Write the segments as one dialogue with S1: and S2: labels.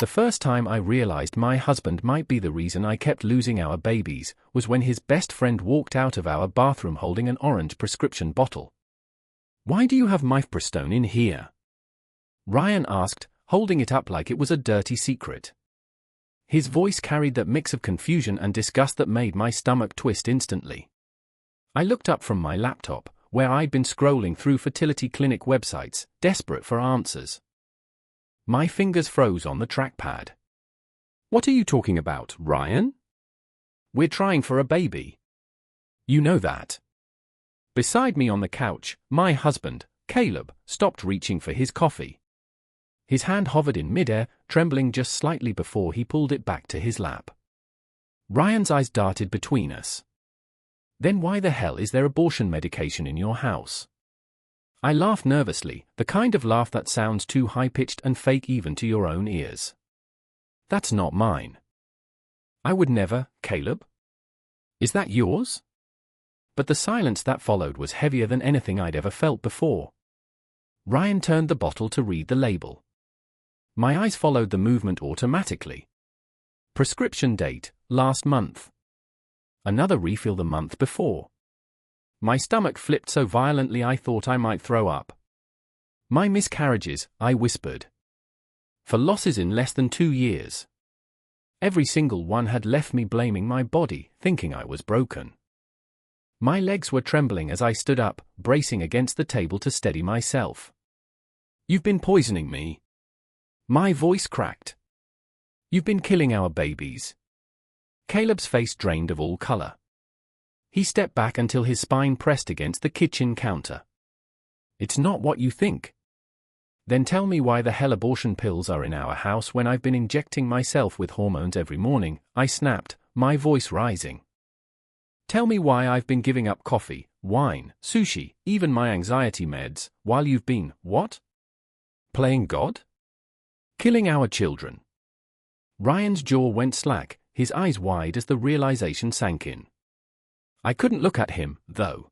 S1: The first time I realized my husband might be the reason I kept losing our babies was when his best friend walked out of our bathroom holding an orange prescription bottle. "Why do you have mifepristone in here?" Ryan asked, holding it up like it was a dirty secret. His voice carried that mix of confusion and disgust that made my stomach twist instantly. I looked up from my laptop, where I'd been scrolling through fertility clinic websites, desperate for answers. My fingers froze on the trackpad. "What are you talking about, Ryan?" "We're trying for a baby. You know that." Beside me on the couch, my husband, Caleb, stopped reaching for his coffee. His hand hovered in midair, trembling just slightly before he pulled it back to his lap. Ryan's eyes darted between us. "Then why the hell is there abortion medication in your house?" I laughed nervously, the kind of laugh that sounds too high-pitched and fake even to your own ears. "That's not mine." "I would never, Caleb." "Is that yours?" But the silence that followed was heavier than anything I'd ever felt before. Ryan turned the bottle to read the label. My eyes followed the movement automatically. Prescription date, last month. Another refill the month before. My stomach flipped so violently I thought I might throw up. "My miscarriages," I whispered. "For losses in less than 2 years. Every single one had left me blaming my body, thinking I was broken." My legs were trembling as I stood up, bracing against the table to steady myself. "You've been poisoning me." My voice cracked. "You've been killing our babies." Caleb's face drained of all color. He stepped back until his spine pressed against the kitchen counter. "It's not what you think." "Then tell me why the hell abortion pills are in our house when I've been injecting myself with hormones every morning," I snapped, my voice rising. "Tell me why I've been giving up coffee, wine, sushi, even my anxiety meds, while you've been, what? Playing God? Killing our children." Ryan's jaw went slack, his eyes wide as the realization sank in. I couldn't look at him, though.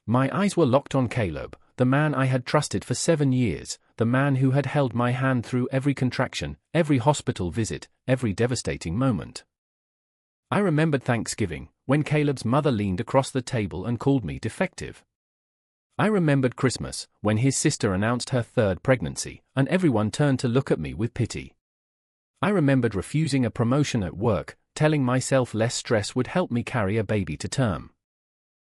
S1: My eyes were locked on Caleb, the man I had trusted for 7 years, the man who had held my hand through every contraction, every hospital visit, every devastating moment. I remembered Thanksgiving, when Caleb's mother leaned across the table and called me defective. I remembered Christmas, when his sister announced her 3rd pregnancy, and everyone turned to look at me with pity. I remembered refusing a promotion at work, telling myself less stress would help me carry a baby to term.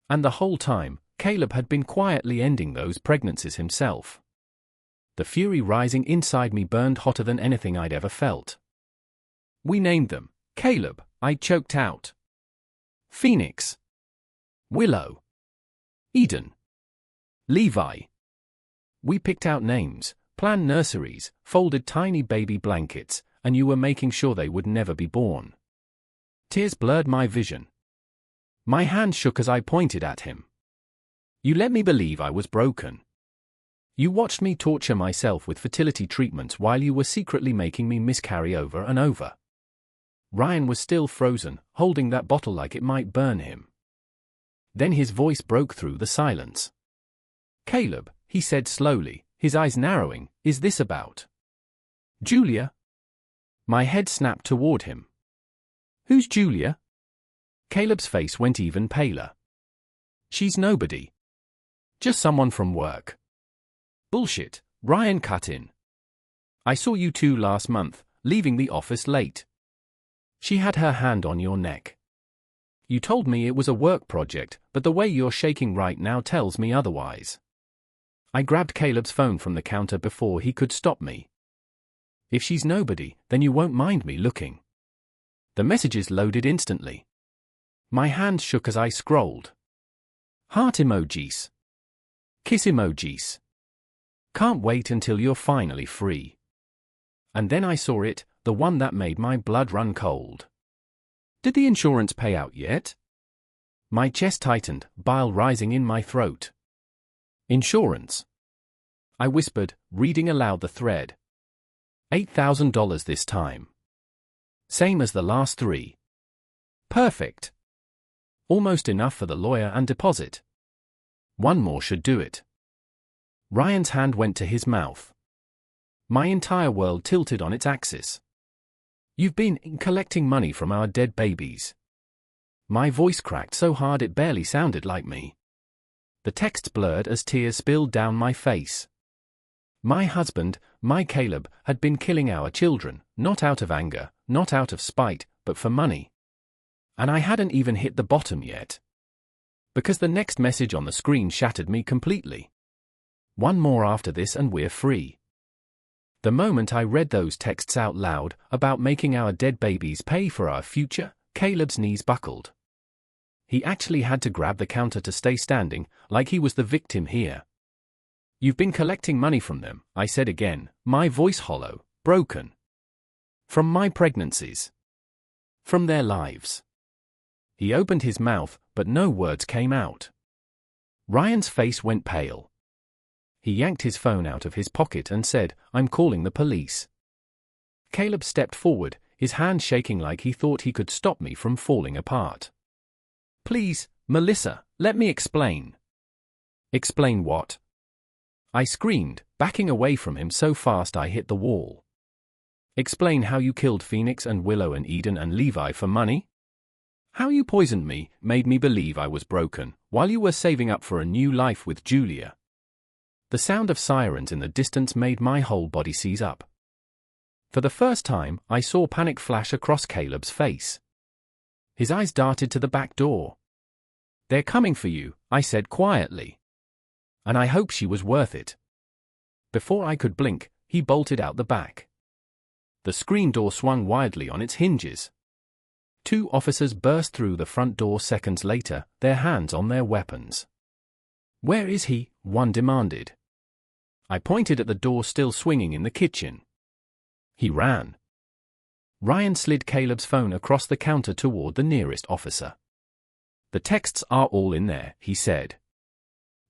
S1: And the whole time, Caleb had been quietly ending those pregnancies himself. The fury rising inside me burned hotter than anything I'd ever felt. "We named them, Caleb," I choked out. "Phoenix. Willow. Eden. Levi." We picked out names, planned nurseries, folded tiny baby blankets, and you were making sure they would never be born. Tears blurred my vision. My hand shook as I pointed at him. "You let me believe I was broken. You watched me torture myself with fertility treatments while you were secretly making me miscarry over and over." Ryan was still frozen, holding that bottle like it might burn him. Then his voice broke through the silence. "Caleb," he said slowly, his eyes narrowing, "is this about Julia?" My head snapped toward him. "Who's Julia?" Caleb's face went even paler. "She's nobody. Just someone from work." "Bullshit," Ryan cut in. "I saw you two last month, leaving the office late. She had her hand on your neck. You told me it was a work project, but the way you're shaking right now tells me otherwise." I grabbed Caleb's phone from the counter before he could stop me. "If she's nobody, then you won't mind me looking." The messages loaded instantly. My hands shook as I scrolled. Heart emojis. Kiss emojis. "Can't wait until you're finally free." And then I saw it, the one that made my blood run cold. "Did the insurance pay out yet?" My chest tightened, bile rising in my throat. "Insurance?" I whispered, reading aloud the thread. $8,000 this time. Same as the last 3. Perfect. Almost enough for the lawyer and deposit. One more should do it. Ryan's hand went to his mouth. My entire world tilted on its axis. You've been collecting money from our dead babies. My voice cracked so hard it barely sounded like me. The text blurred as tears spilled down my face. My husband, my Caleb, had been killing our children, not out of anger, not out of spite, but for money. And I hadn't even hit the bottom yet. Because the next message on the screen shattered me completely. One more after this and we're free. The moment I read those texts out loud, about making our dead babies pay for our future, Caleb's knees buckled. He actually had to grab the counter to stay standing, like he was the victim here. You've been collecting money from them, I said again, my voice hollow, broken. From my pregnancies. From their lives. He opened his mouth, but no words came out. Ryan's face went pale. He yanked his phone out of his pocket and said, "I'm calling the police." Caleb stepped forward, his hand shaking like he thought he could stop me from falling apart. "Please, Melissa, let me explain." "Explain what?" I screamed, backing away from him so fast I hit the wall. "Explain how you killed Phoenix and Willow and Eden and Levi for money? How you poisoned me, made me believe I was broken, while you were saving up for a new life with Julia." The sound of sirens in the distance made my whole body seize up. For the first time, I saw panic flash across Caleb's face. His eyes darted to the back door. "They're coming for you," I said quietly. And I hope she was worth it. Before I could blink, he bolted out the back. The screen door swung wildly on its hinges. 2 officers burst through the front door seconds later, their hands on their weapons. "Where is he?" one demanded. I pointed at the door still swinging in the kitchen. He ran. Ryan slid Caleb's phone across the counter toward the nearest officer. "The texts are all in there," he said.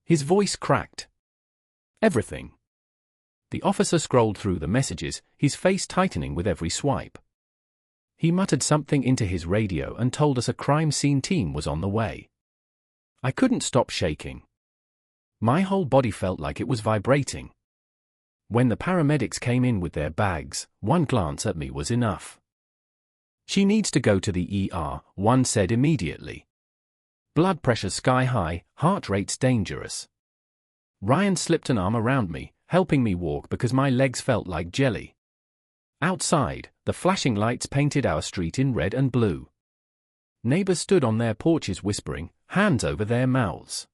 S1: His voice cracked. "Everything." The officer scrolled through the messages, his face tightening with every swipe. He muttered something into his radio and told us a crime scene team was on the way. I couldn't stop shaking. My whole body felt like it was vibrating. When the paramedics came in with their bags, one glance at me was enough. "She needs to go to the ER," one said immediately. "Blood pressure sky high, heart rate's dangerous." Ryan slipped an arm around me, helping me walk because my legs felt like jelly. Outside, the flashing lights painted our street in red and blue. Neighbors stood on their porches whispering, hands over their mouths.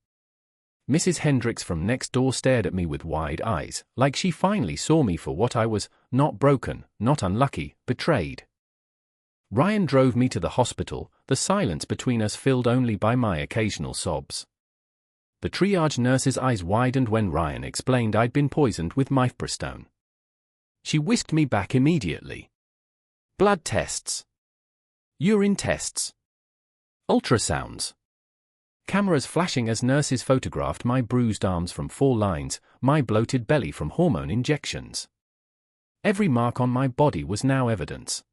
S1: Mrs. Hendricks from next door stared at me with wide eyes, like she finally saw me for what I was, not broken, not unlucky, betrayed. Ryan drove me to the hospital, the silence between us filled only by my occasional sobs. The triage nurse's eyes widened when Ryan explained I'd been poisoned with mifepristone. She whisked me back immediately. Blood tests. Urine tests. Ultrasounds. Cameras flashing as nurses photographed my bruised arms from 4 lines, my bloated belly from hormone injections. Every mark on my body was now evidence.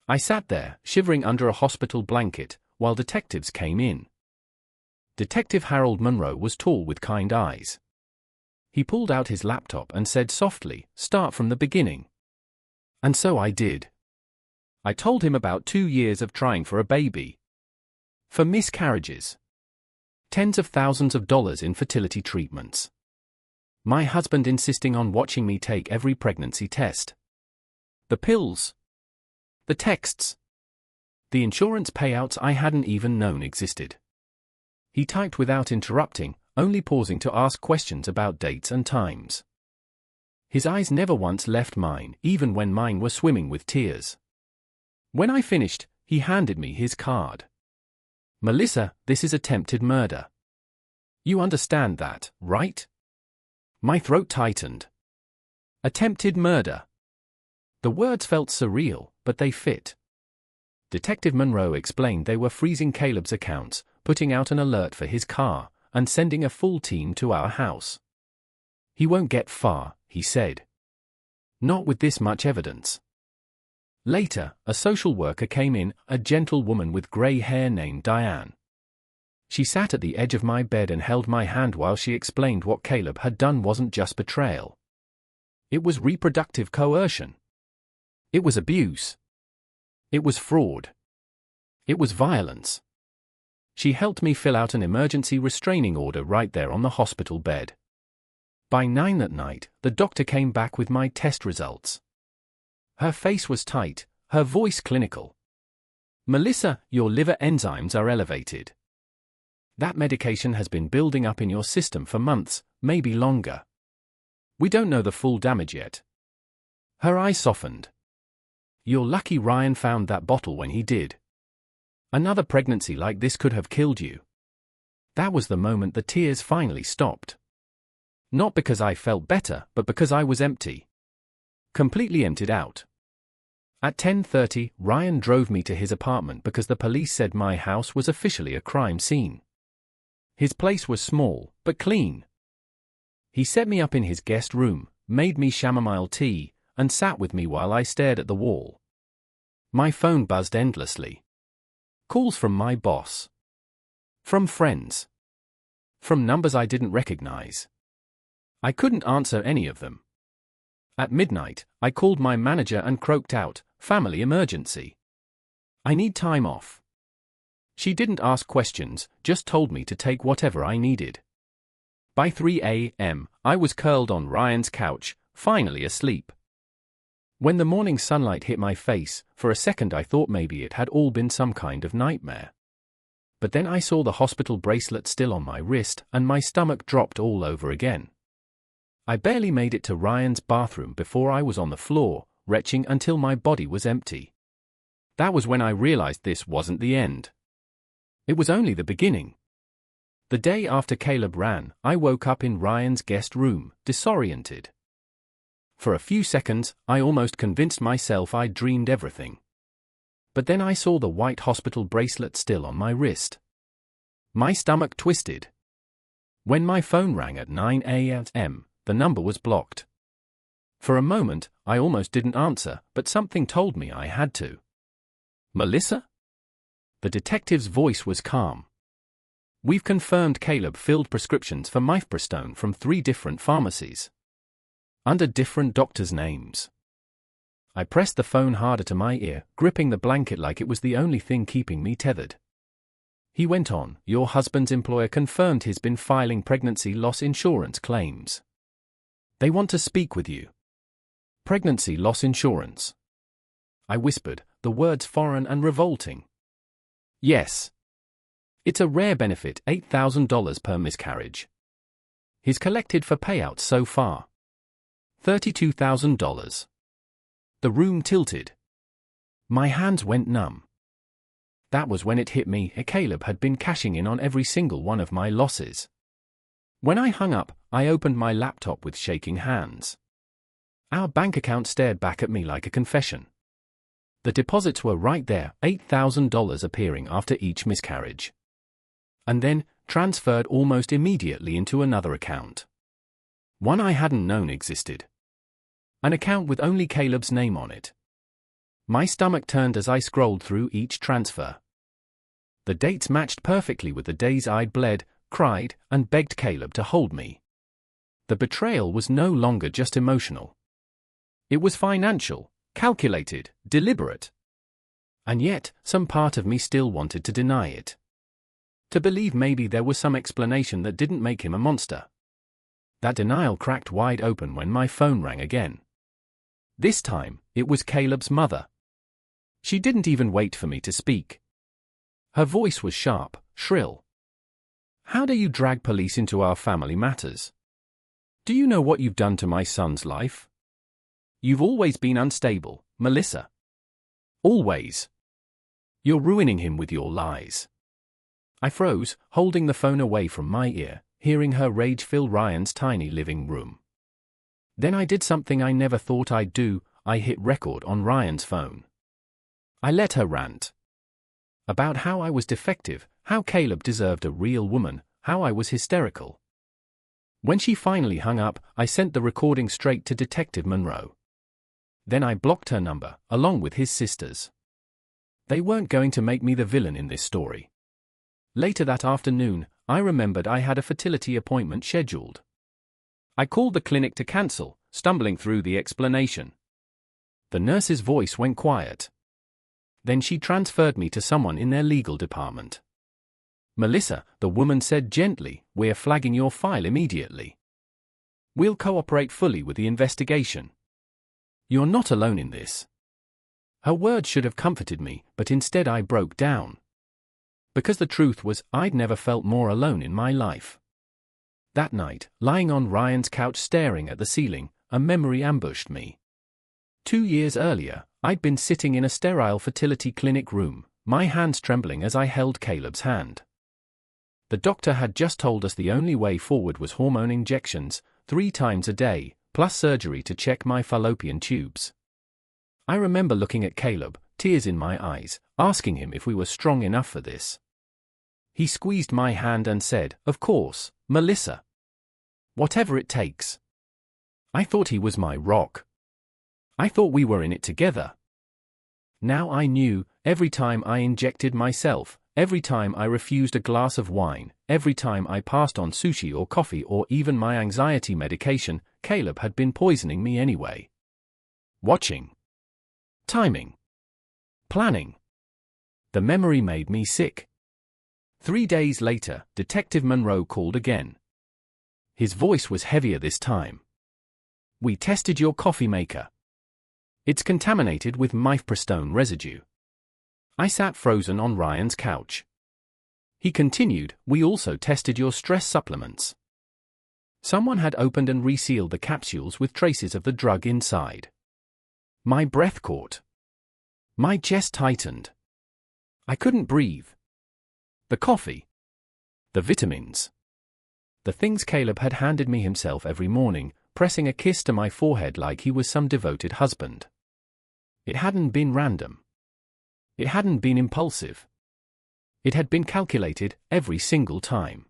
S1: I sat there, shivering under a hospital blanket, while detectives came in. Detective Harold Monroe was tall with kind eyes. He pulled out his laptop and said softly, "Start from the beginning." And so I did. I told him about 2 years of trying for a baby. For miscarriages. Tens of thousands of dollars in fertility treatments. My husband insisting on watching me take every pregnancy test. The pills. The texts. The insurance payouts I hadn't even known existed. He typed without interrupting, only pausing to ask questions about dates and times. His eyes never once left mine, even when mine were swimming with tears. When I finished, he handed me his card. "Melissa, this is attempted murder. You understand that, right?" My throat tightened. Attempted murder. The words felt surreal, but they fit. Detective Monroe explained they were freezing Caleb's accounts, putting out an alert for his car, and sending a full team to our house. "He won't get far," he said. "Not with this much evidence." Later, a social worker came in, a gentle woman with gray hair named Diane. She sat at the edge of my bed and held my hand while she explained what Caleb had done wasn't just betrayal. It was reproductive coercion. It was abuse. It was fraud. It was violence. She helped me fill out an emergency restraining order right there on the hospital bed. By 9 that night, the doctor came back with my test results. Her face was tight, her voice clinical. "Melissa, your liver enzymes are elevated. That medication has been building up in your system for months, maybe longer. We don't know the full damage yet." Her eyes softened. "You're lucky Ryan found that bottle when he did. Another pregnancy like this could have killed you." That was the moment the tears finally stopped. Not because I felt better, but because I was empty. Completely emptied out. At 10:30, Ryan drove me to his apartment because the police said my house was officially a crime scene. His place was small, but clean. He set me up in his guest room, made me chamomile tea, and sat with me while I stared at the wall. My phone buzzed endlessly. Calls from my boss. From friends. From numbers I didn't recognize. I couldn't answer any of them. At midnight, I called my manager and croaked out, "Family emergency. I need time off." She didn't ask questions, just told me to take whatever I needed. By 3 a.m., I was curled on Ryan's couch, finally asleep. When the morning sunlight hit my face, for a second I thought maybe it had all been some kind of nightmare. But then I saw the hospital bracelet still on my wrist, and my stomach dropped all over again. I barely made it to Ryan's bathroom before I was on the floor, retching until my body was empty. That was when I realized this wasn't the end. It was only the beginning. The day after Caleb ran, I woke up in Ryan's guest room, disoriented. For a few seconds, I almost convinced myself I'd dreamed everything. But then I saw the white hospital bracelet still on my wrist. My stomach twisted. When my phone rang at 9 a.m., the number was blocked. For a moment, I almost didn't answer, but something told me I had to. "Melissa?" The detective's voice was calm. "We've confirmed Caleb filled prescriptions for mifepristone from 3 different pharmacies. Under different doctors' names." I pressed the phone harder to my ear, gripping the blanket like it was the only thing keeping me tethered. He went on, "Your husband's employer confirmed he's been filing pregnancy loss insurance claims. They want to speak with you." "Pregnancy loss insurance?" I whispered, the words foreign and revolting. "Yes. It's a rare benefit, $8,000 per miscarriage. He's collected for payouts so far. $32,000. The room tilted. My hands went numb. That was when it hit me, Caleb had been cashing in on every single one of my losses. When I hung up, I opened my laptop with shaking hands. Our bank account stared back at me like a confession. The deposits were right there, $8,000 appearing after each miscarriage. And then, transferred almost immediately into another account. One I hadn't known existed. An account with only Caleb's name on it. My stomach turned as I scrolled through each transfer. The dates matched perfectly with the days I'd bled, cried, and begged Caleb to hold me. The betrayal was no longer just emotional. It was financial, calculated, deliberate. And yet, some part of me still wanted to deny it. To believe maybe there was some explanation that didn't make him a monster. That denial cracked wide open when my phone rang again. This time, it was Caleb's mother. She didn't even wait for me to speak. Her voice was sharp, shrill. "How do you drag police into our family matters? Do you know what you've done to my son's life? You've always been unstable, Melissa. Always. You're ruining him with your lies." I froze, holding the phone away from my ear, hearing her rage fill Ryan's tiny living room. Then I did something I never thought I'd do. I hit record on Ryan's phone. I let her rant. About how I was defective, how Caleb deserved a real woman, how I was hysterical. When she finally hung up, I sent the recording straight to Detective Monroe. Then I blocked her number, along with his sisters. They weren't going to make me the villain in this story. Later that afternoon, I remembered I had a fertility appointment scheduled. I called the clinic to cancel, stumbling through the explanation. The nurse's voice went quiet. Then she transferred me to someone in their legal department. "Melissa," the woman said gently, "we're flagging your file immediately. We'll cooperate fully with the investigation. You're not alone in this." Her words should have comforted me, but instead I broke down. Because the truth was, I'd never felt more alone in my life. That night, lying on Ryan's couch staring at the ceiling, a memory ambushed me. 2 years earlier, I'd been sitting in a sterile fertility clinic room, my hands trembling as I held Caleb's hand. The doctor had just told us the only way forward was hormone injections, 3 times a day, plus surgery to check my fallopian tubes. I remember looking at Caleb, tears in my eyes, asking him if we were strong enough for this. He squeezed my hand and said, "Of course, Melissa. Whatever it takes." I thought he was my rock. I thought we were in it together. Now I knew, every time I injected myself, every time I refused a glass of wine, every time I passed on sushi or coffee or even my anxiety medication, Caleb had been poisoning me anyway. Watching. Timing. Planning. The memory made me sick. 3 days later, Detective Monroe called again. His voice was heavier this time. "We tested your coffee maker. It's contaminated with mifepristone residue." I sat frozen on Ryan's couch. He continued, "We also tested your stress supplements. Someone had opened and resealed the capsules with traces of the drug inside." My breath caught. My chest tightened. I couldn't breathe. The coffee. The vitamins. The things Caleb had handed me himself every morning, pressing a kiss to my forehead like he was some devoted husband. It hadn't been random. It hadn't been impulsive. It had been calculated every single time.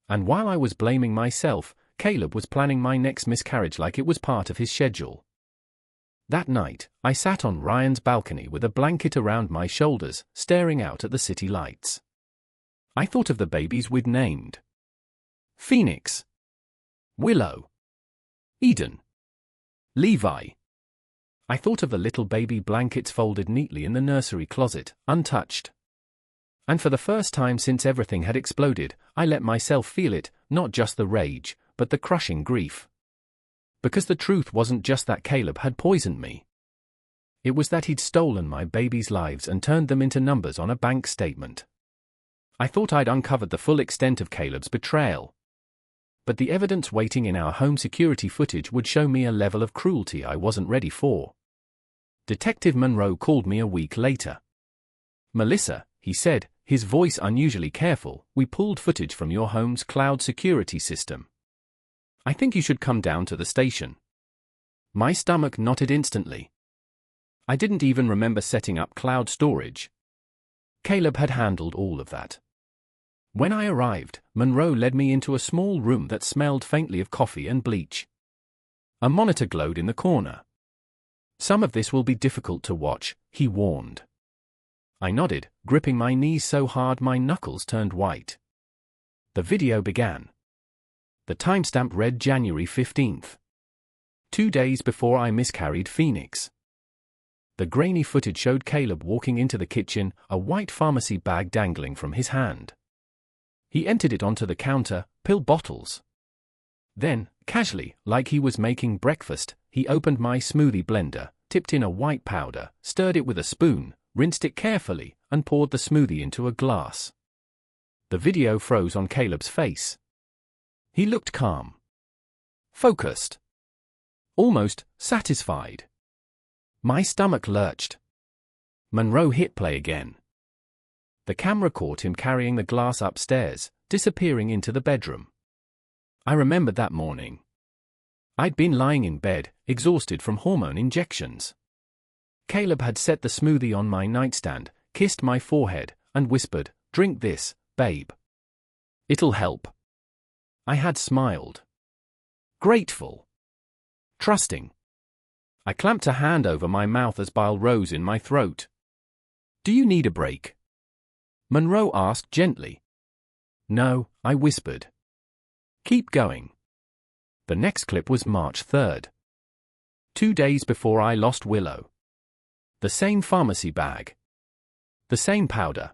S1: And while I was blaming myself, Caleb was planning my next miscarriage like it was part of his schedule. That night, I sat on Ryan's balcony with a blanket around my shoulders, staring out at the city lights. I thought of the babies we'd named. Phoenix. Willow. Eden. Levi. I thought of the little baby blankets folded neatly in the nursery closet, untouched. And for the first time since everything had exploded, I let myself feel it, not just the rage, but the crushing grief. Because the truth wasn't just that Caleb had poisoned me. It was that he'd stolen my babies' lives and turned them into numbers on a bank statement. I thought I'd uncovered the full extent of Caleb's betrayal. But the evidence waiting in our home security footage would show me a level of cruelty I wasn't ready for. Detective Monroe called me a week later. "Melissa," he said, his voice unusually careful, "we pulled footage from your home's cloud security system. I think you should come down to the station." My stomach knotted instantly. I didn't even remember setting up cloud storage. Caleb had handled all of that. When I arrived, Monroe led me into a small room that smelled faintly of coffee and bleach. A monitor glowed in the corner. "Some of this will be difficult to watch," he warned. I nodded, gripping my knees so hard my knuckles turned white. The video began. The timestamp read January 15th. 2 days before I miscarried Phoenix. The grainy footage showed Caleb walking into the kitchen, a white pharmacy bag dangling from his hand. He emptied it onto the counter, pill bottles. Then, casually, like he was making breakfast, he opened my smoothie blender, tipped in a white powder, stirred it with a spoon, rinsed it carefully, and poured the smoothie into a glass. The video froze on Caleb's face. He looked calm. Focused. Almost satisfied. My stomach lurched. Monroe hit play again. The camera caught him carrying the glass upstairs, disappearing into the bedroom. I remembered that morning. I'd been lying in bed, exhausted from hormone injections. Caleb had set the smoothie on my nightstand, kissed my forehead, and whispered, "Drink this, babe. It'll help." I had smiled. Grateful. Trusting. I clamped a hand over my mouth as bile rose in my throat. "Do you need a break?" Monroe asked gently. "No," I whispered. "Keep going." The next clip was March 3rd. 2 days before I lost Willow. The same pharmacy bag. The same powder.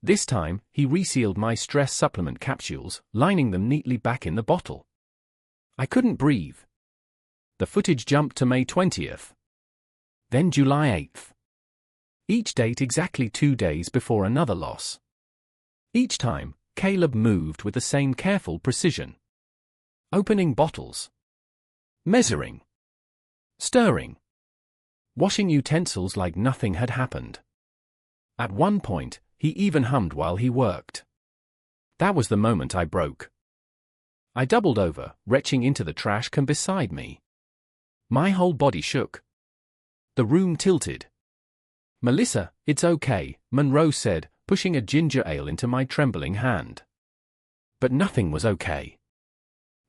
S1: This time, he resealed my stress supplement capsules, lining them neatly back in the bottle. I couldn't breathe. The footage jumped to May 20th. Then July 8th. Each date exactly 2 days before another loss. Each time, Caleb moved with the same careful precision. Opening bottles. Measuring. Stirring. Washing utensils like nothing had happened. At one point, he even hummed while he worked. That was the moment I broke. I doubled over, retching into the trash can beside me. My whole body shook. The room tilted. "Melissa, it's okay," Monroe said, pushing a ginger ale into my trembling hand. But nothing was okay.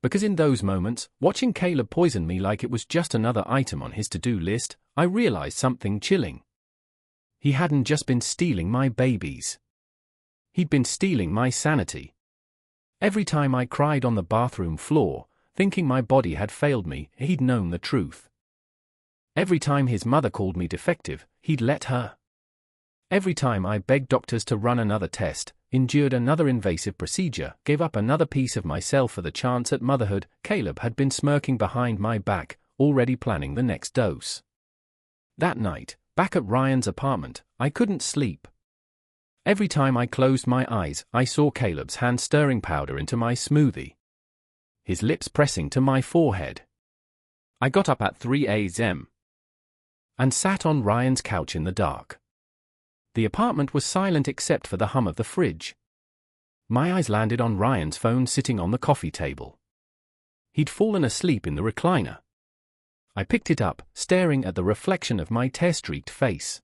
S1: Because in those moments, watching Caleb poison me like it was just another item on his to-do list, I realized something chilling. He hadn't just been stealing my babies. He'd been stealing my sanity. Every time I cried on the bathroom floor, thinking my body had failed me, he'd known the truth. Every time his mother called me defective, he'd let her. Every time I begged doctors to run another test, endured another invasive procedure, gave up another piece of myself for the chance at motherhood, Caleb had been smirking behind my back, already planning the next dose. That night, back at Ryan's apartment, I couldn't sleep. Every time I closed my eyes, I saw Caleb's hand stirring powder into my smoothie. His lips pressing to my forehead. I got up at 3 a.m. and sat on Ryan's couch in the dark. The apartment was silent except for the hum of the fridge. My eyes landed on Ryan's phone sitting on the coffee table. He'd fallen asleep in the recliner. I picked it up, staring at the reflection of my tear-streaked face.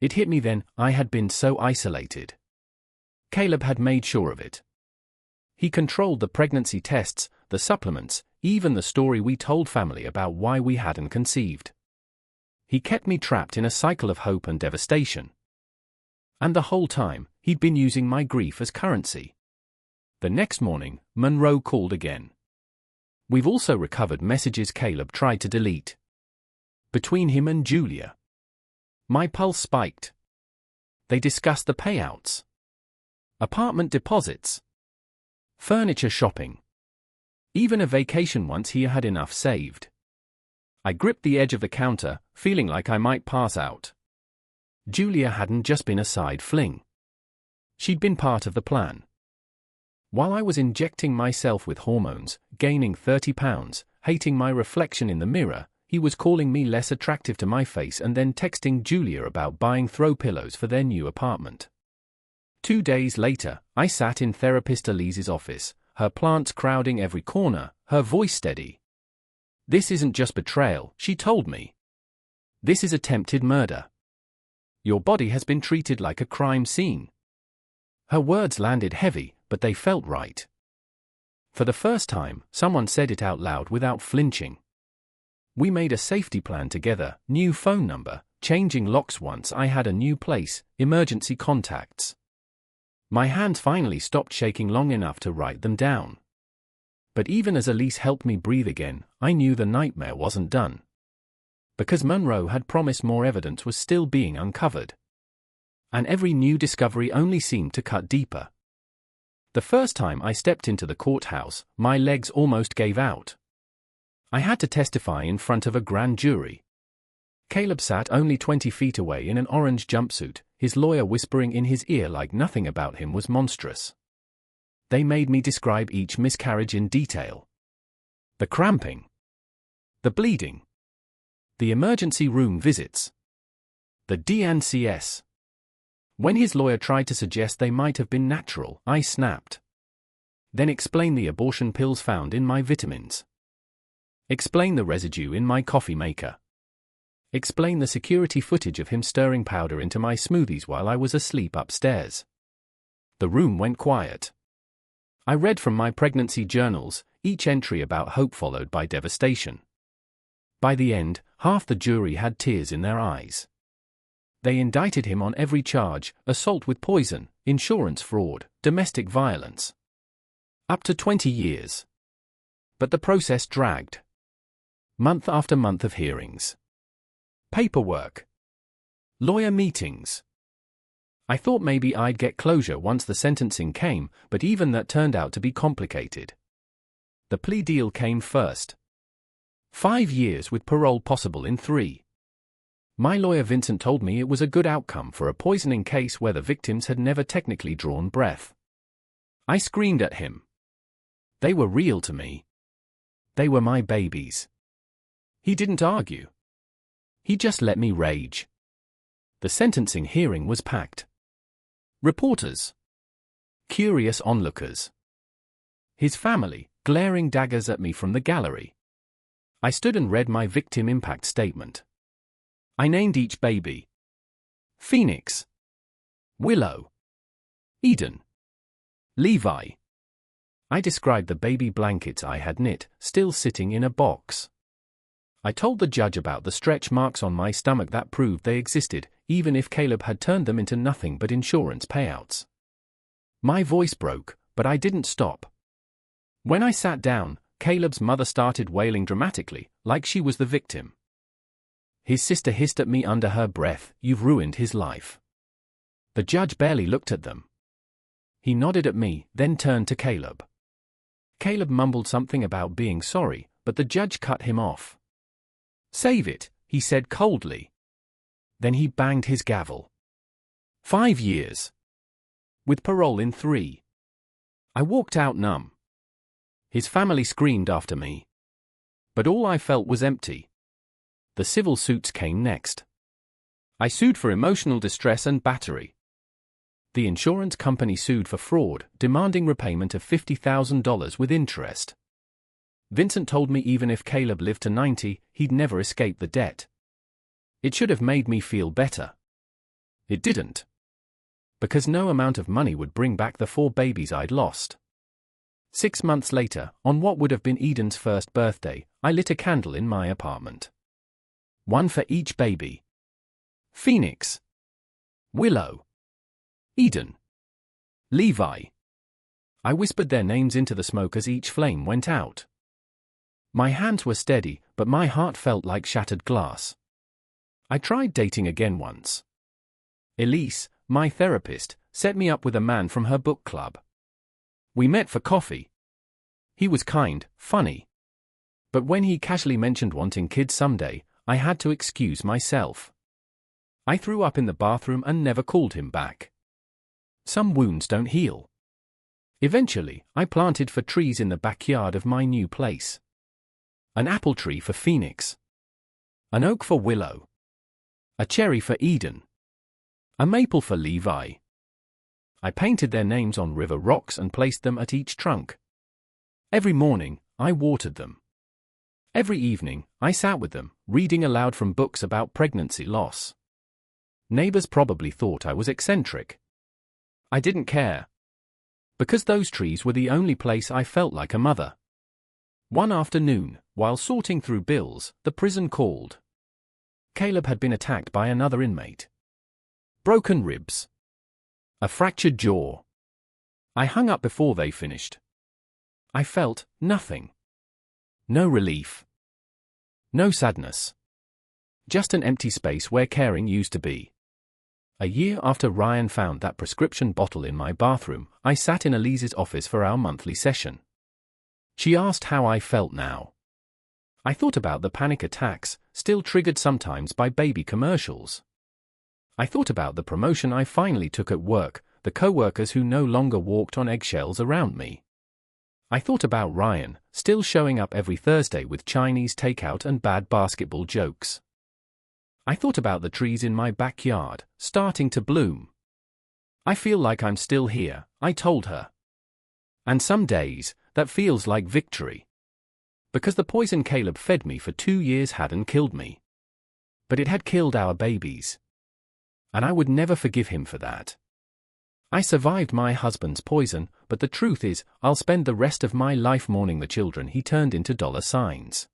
S1: It hit me then, I had been so isolated. Caleb had made sure of it. He controlled the pregnancy tests, the supplements, even the story we told family about why we hadn't conceived. He kept me trapped in a cycle of hope and devastation. And the whole time, he'd been using my grief as currency. The next morning, Monroe called again. We've also recovered messages Caleb tried to delete. Between him and Julia. My pulse spiked. They discussed the payouts. Apartment deposits. Furniture shopping. Even a vacation once he had enough saved. I gripped the edge of the counter, feeling like I might pass out. Julia hadn't just been a side fling. She'd been part of the plan. While I was injecting myself with hormones, gaining 30 pounds, hating my reflection in the mirror, he was calling me less attractive to my face and then texting Julia about buying throw pillows for their new apartment. 2 days later, I sat in therapist Elise's office, her plants crowding every corner, her voice steady. "This isn't just betrayal," she told me. "This is attempted murder. Your body has been treated like a crime scene." Her words landed heavy, but they felt right. For the first time, someone said it out loud without flinching. We made a safety plan together, new phone number, changing locks once I had a new place, emergency contacts. My hands finally stopped shaking long enough to write them down. But even as Elise helped me breathe again, I knew the nightmare wasn't done. Because Monroe had promised more evidence was still being uncovered. And every new discovery only seemed to cut deeper. The first time I stepped into the courthouse, my legs almost gave out. I had to testify in front of a grand jury. Caleb sat only 20 feet away in an orange jumpsuit, his lawyer whispering in his ear like nothing about him was monstrous. They made me describe each miscarriage in detail. The cramping. The bleeding. The emergency room visits. The DNCS. When his lawyer tried to suggest they might have been natural, I snapped. Then explain the abortion pills found in my vitamins. Explain the residue in my coffee maker. Explain the security footage of him stirring powder into my smoothies while I was asleep upstairs. The room went quiet. I read from my pregnancy journals, each entry about hope followed by devastation. By the end, half the jury had tears in their eyes. They indicted him on every charge: assault with poison, insurance fraud, domestic violence. Up to 20 years. but the process dragged. Month after month of hearings. Paperwork. Lawyer meetings. I thought maybe I'd get closure once the sentencing came, but even that turned out to be complicated. The plea deal came first. 5 years with parole possible in 3. My lawyer Vincent told me it was a good outcome for a poisoning case where the victims had never technically drawn breath. I screamed at him. They were real to me. They were my babies. He didn't argue. He just let me rage. The sentencing hearing was packed. Reporters. Curious onlookers. His family, glaring daggers at me from the gallery. I stood and read my victim impact statement. I named each baby. Phoenix. Willow. Eden. Levi. I described the baby blankets I had knit, still sitting in a box. I told the judge about the stretch marks on my stomach that proved they existed, even if Caleb had turned them into nothing but insurance payouts. My voice broke, but I didn't stop. When I sat down, Caleb's mother started wailing dramatically, like she was the victim. His sister hissed at me under her breath, "You've ruined his life." The judge barely looked at them. He nodded at me, then turned to Caleb. Caleb mumbled something about being sorry, but the judge cut him off. "Save it," he said coldly. Then he banged his gavel. 5 years. With parole in 3. I walked out numb. His family screamed after me. But all I felt was empty. The civil suits came next. I sued for emotional distress and battery. The insurance company sued for fraud, demanding repayment of $50,000 with interest. Vincent told me even if Caleb lived to 90, he'd never escape the debt. It should have made me feel better. It didn't. Because no amount of money would bring back the 4 babies I'd lost. 6 months later, on what would have been Eden's first birthday, I lit a candle in my apartment. 1 for each baby. Phoenix. Willow. Eden. Levi. I whispered their names into the smoke as each flame went out. My hands were steady, but my heart felt like shattered glass. I tried dating again once. Elise, my therapist, set me up with a man from her book club. We met for coffee. He was kind, funny. But when he casually mentioned wanting kids someday, I had to excuse myself. I threw up in the bathroom and never called him back. Some wounds don't heal. Eventually, I planted 4 trees in the backyard of my new place. An apple tree for Phoenix. An oak for Willow. A cherry for Eden. A maple for Levi. I painted their names on river rocks and placed them at each trunk. Every morning, I watered them. Every evening, I sat with them, reading aloud from books about pregnancy loss. Neighbors probably thought I was eccentric. I didn't care. Because those trees were the only place I felt like a mother. One afternoon, while sorting through bills, the prison called. Caleb had been attacked by another inmate. Broken ribs. A fractured jaw. I hung up before they finished. I felt nothing. No relief. No sadness. Just an empty space where caring used to be. A year after Ryan found that prescription bottle in my bathroom, I sat in Elise's office for our monthly session. She asked how I felt now. I thought about the panic attacks, still triggered sometimes by baby commercials. I thought about the promotion I finally took at work, the co-workers who no longer walked on eggshells around me. I thought about Ryan, still showing up every Thursday with Chinese takeout and bad basketball jokes. I thought about the trees in my backyard, starting to bloom. I feel like I'm still here, I told her. And some days, that feels like victory. Because the poison Caleb fed me for 2 years hadn't killed me. But it had killed our babies. And I would never forgive him for that. I survived my husband's poison, but the truth is, I'll spend the rest of my life mourning the children he turned into $signs.